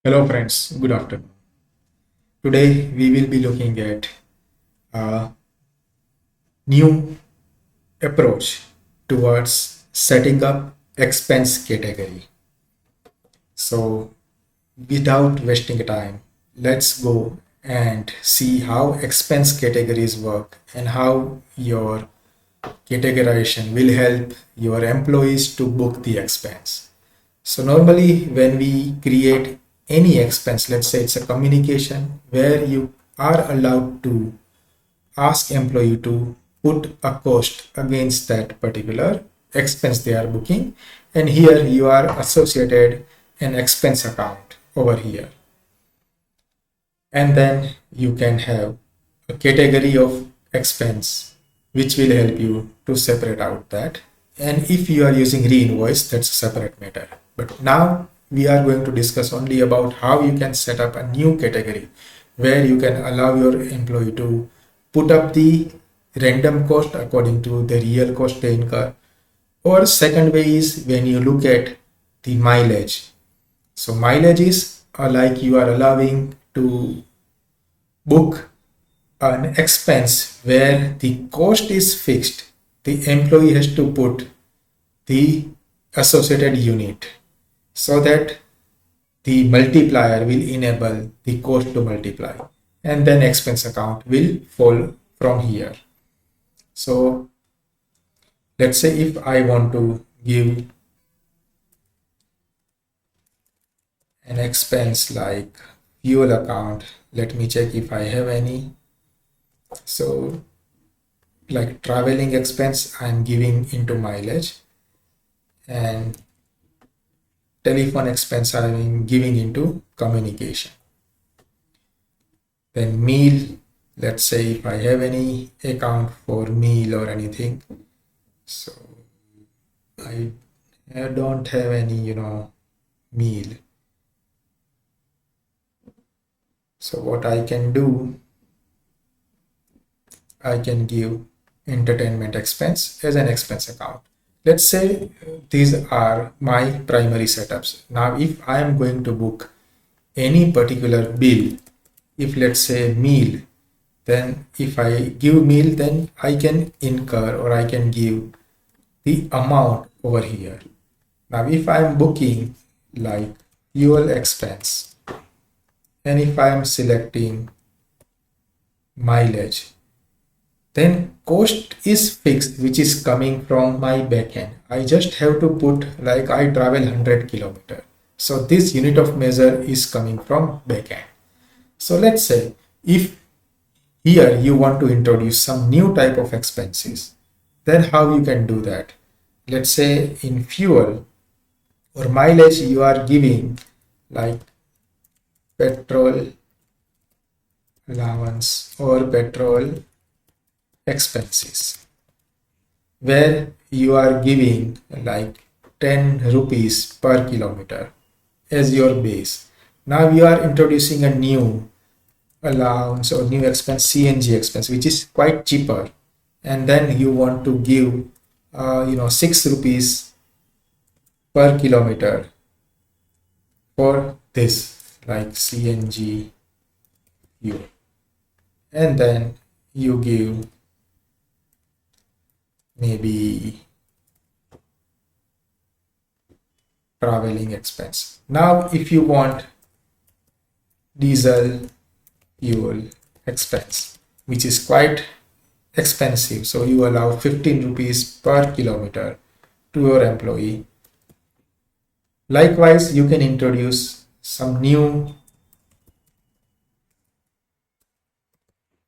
Hello friends, good afternoon. Today we will be looking at a new approach towards setting up expense category. So without wasting time, let's go and see how expense categories work and how your categorization will help your employees to book the expense. So normally when we create any expense, let's say it's a communication where you are allowed to ask employee to put a cost against that particular expense they are booking, and here you are associated an expense account over here, and then you can have a category of expense which will help you to separate out that. And if you are using reinvoice, that's a separate matter. But now we are going to discuss only about how you can set up a new category where you can allow your employee to put up the random cost according to the real cost they incur. Or second way is when you look at the mileage. So mileage is like you are allowing to book an expense where the cost is fixed. The employee has to put the associated unit so that the multiplier will enable the cost to multiply, and then expense account will fall from here. So let's say if I want to give an expense like fuel account, let me check if I have any. So like traveling expense I'm giving into mileage, and telephone expense I'm giving into communication. Then meal, let's say if I have any account for meal or anything. So I don't have any, meal. So what I can do, I can give entertainment expense as an expense account. Let's say these are my primary setups. Now, if I am going to book any particular bill, if let's say meal, then if I give meal, then I can incur or I can give the amount over here. Now, if I am booking like fuel expense, and if I am selecting mileage, then cost is fixed, which is coming from my backend. I just have to put like I travel 100 kilometer. So this unit of measure is coming from backend. So let's say if here you want to introduce some new type of expenses, then how you can do that? Let's say in fuel or mileage, you are giving like petrol allowance or petrol expenses, where you are giving like 10 rupees per kilometer as your base. Now you are introducing a new allowance or new expense, CNG expense, which is quite cheaper, and then you want to give 6 rupees per kilometer for this like CNG fuel, and then you give maybe traveling expense. Now if you want diesel fuel expense, which is quite expensive, so you allow 15 rupees per kilometer to your employee. Likewise, you can introduce some new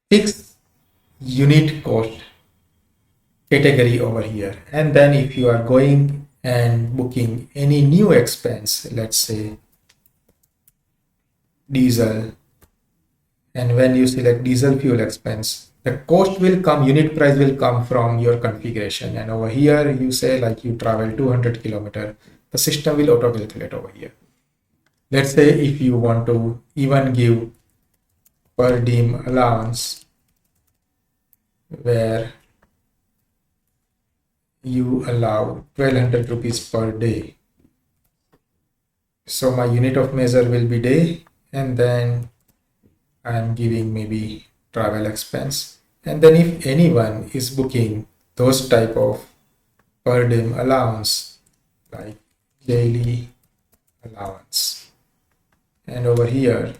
fixed unit cost category over here, and then if you are going and booking any new expense, let's say diesel, and when you select diesel fuel expense, the cost will come, unit price will come from your configuration, and over here you say like you travel 200 kilometer, the system will auto calculate over here. Let's say if you want to even give per diem allowance, where you allow 1200 rupees per day. So my unit of measure will be day, and then I'm giving maybe travel expense. And then if anyone is booking those type of per diem allowance, like daily allowance, and over here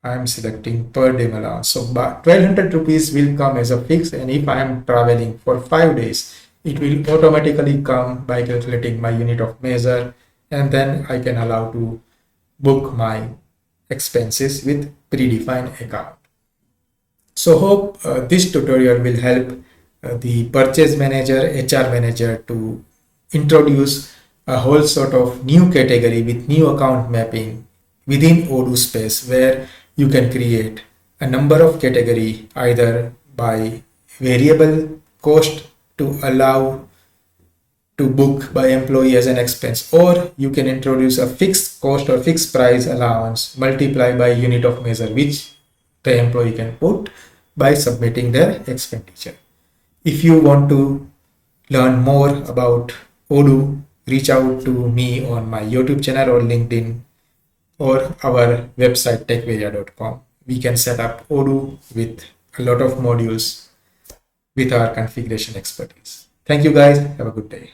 I'm selecting per diem allowance. So 1200 rupees will come as a fix, and if I am traveling for 5 days, it will automatically come by calculating my unit of measure, and then I can allow to book my expenses with predefined account. So hope this tutorial will help the purchase manager, HR manager to introduce a whole sort of new category with new account mapping within Odoo space, where you can create a number of category either by variable cost to allow to book by employee as an expense, or you can introduce a fixed cost or fixed price allowance multiply by unit of measure which the employee can put by submitting their expenditure. If you want to learn more about Odoo, reach out to me on my YouTube channel or LinkedIn or our website techvaria.com. We can set up Odoo with a lot of modules with our configuration expertise. Thank you guys. Have a good day.